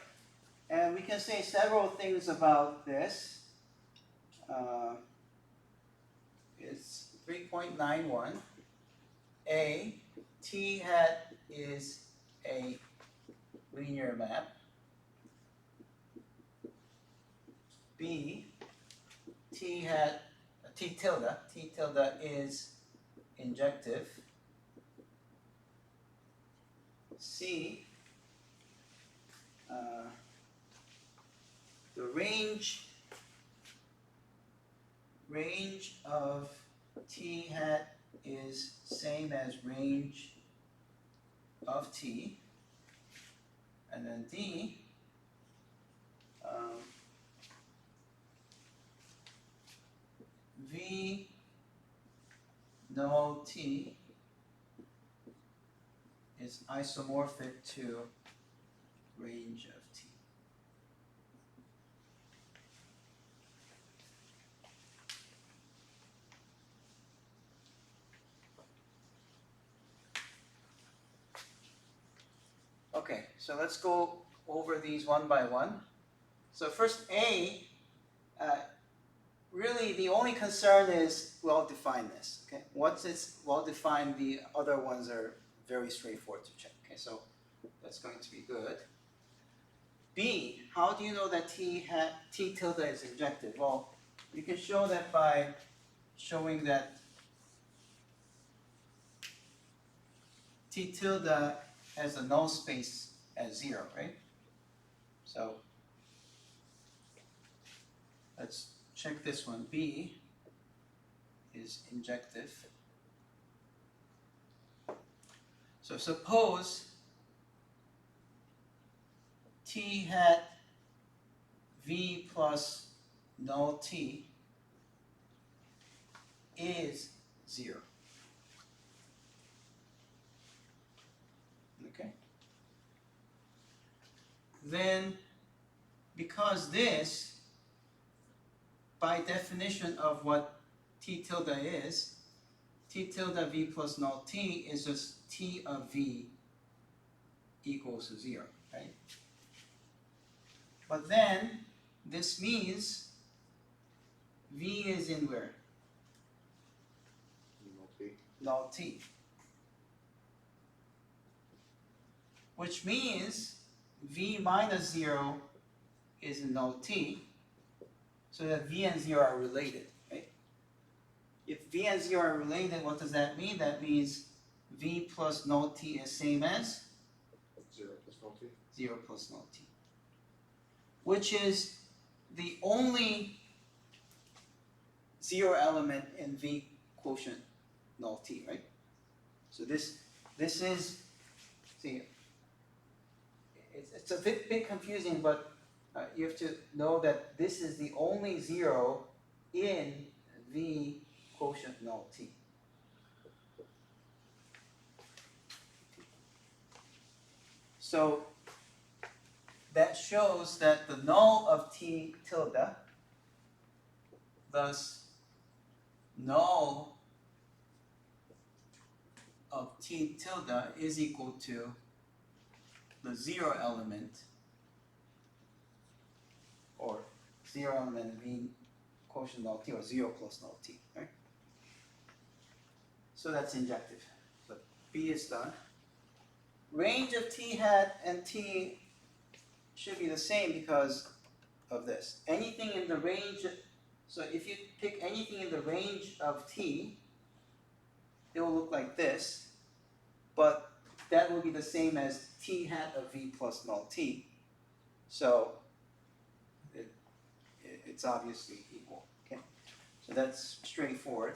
And we can say several things about this. It's 3.91. A, T hat is a linear map. B, T tilde is injective. C, the range of T hat is same as range of T. And then D, V null T is isomorphic to range of T. Okay, so let's go over these one by one. So first A, really the only concern is well-definedness. Okay, once it's well-defined, the other ones are very straightforward to check. Okay, so that's going to be good. B, how do you know that T tilde is injective? Well, you can show that by showing that T tilde has a null space at 0, right? So let's check this one. B is injective. So suppose T hat V plus null T is 0. Okay? Then, because this, by definition of what T tilde is, T tilde V plus null T is just T of V equals to 0, right? But then, this means V is in where? Null T. Which means V minus 0 is in null T, so that V and 0 are related, right? If V and 0 are related, what does that mean? That means V plus null T is same as? 0 plus null T. 0 plus null T. Which is the only 0 element in V quotient null T, right? So this is, see, it's a bit confusing, but you have to know that this is the only 0 in V quotient null T. So that shows that the null of T tilde, thus null of T tilde is equal to the 0 element, or 0 element V quotient null T, or 0 plus null T, right? So that's injective. So B is done. Range of T hat and T should be the same because of this. Anything in the range, so if you pick anything in the range of T, it will look like this, but that will be the same as T hat of V plus null T. So it's obviously equal. Okay, so that's straightforward.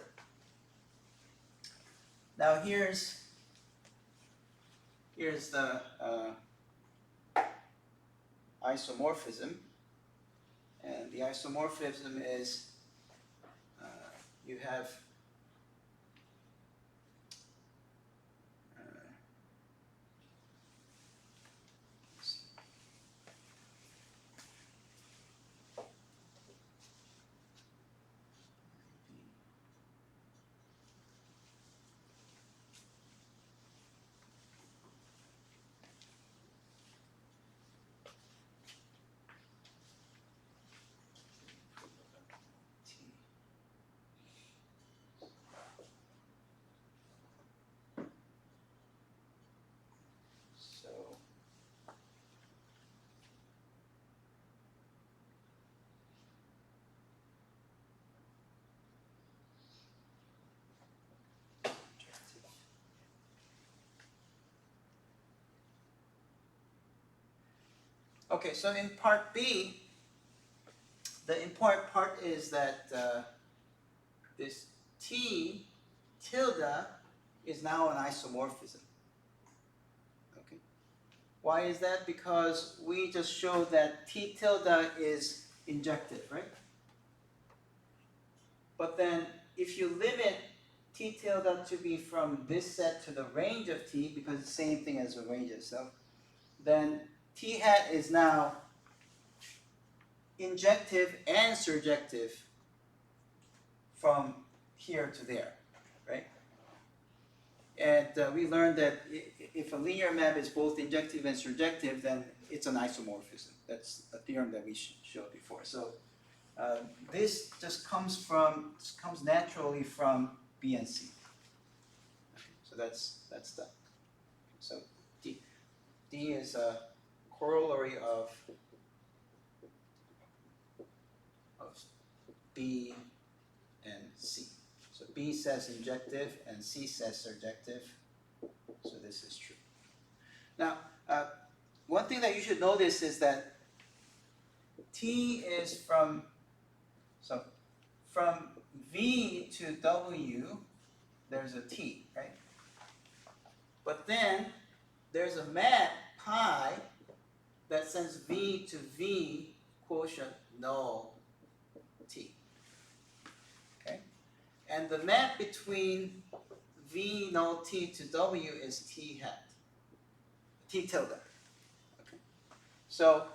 Now here's here's the isomorphism, and the isomorphism is you have okay, so in part B, the important part is that this T tilde is now an isomorphism. Okay. Why is that? Because we just showed that T tilde is injective, right? But then if you limit T tilde to be from this set to the range of T, because it's the same thing as the range itself, then T hat is now injective and surjective from here to there, right? And we learned that if a linear map is both injective and surjective, then it's an isomorphism. That's a theorem that we showed before. So this just comes naturally from B and C. Okay, so that's that. So D is a corollary of B and C. So B says injective and C says surjective. So this is true. Now, one thing that you should notice is that T is from V to W, there's a T, right? But then there's a map pi that sends V to V quotient null T. Okay? And the map between V null T to W is T hat. T tilde. Okay? So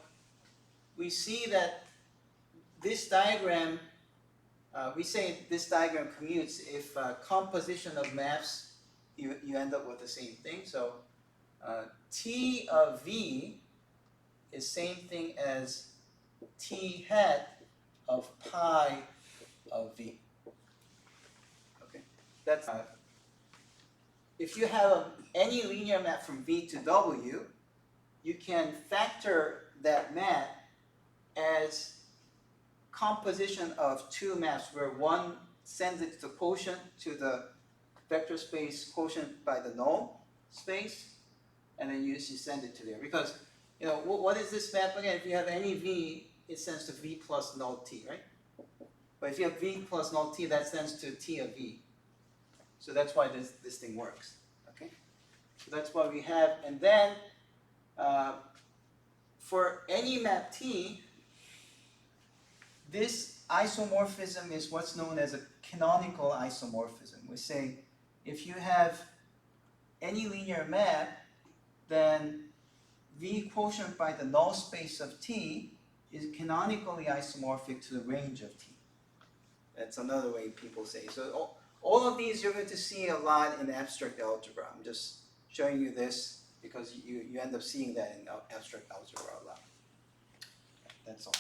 we see that this diagram, we say this diagram commutes if composition of maps, you end up with the same thing. So T of V is same thing as T hat of pi of V. Okay, that's if you have any linear map from V to W, you can factor that map as composition of two maps where one sends it to quotient to the vector space quotient by the null space, and then you send it to there. Because, you know, what is this map again? If you have any V, it sends to V plus null T, right? But if you have V plus null T, that sends to T of V. So that's why this thing works, okay? So that's what we have. And then for any map T, this isomorphism is what's known as a canonical isomorphism. We say if you have any linear map, then V quotient by the null space of T is canonically isomorphic to the range of T. That's another way people say. So all of these you're going to see a lot in abstract algebra. I'm just showing you this because you end up seeing that in abstract algebra a lot. That's all.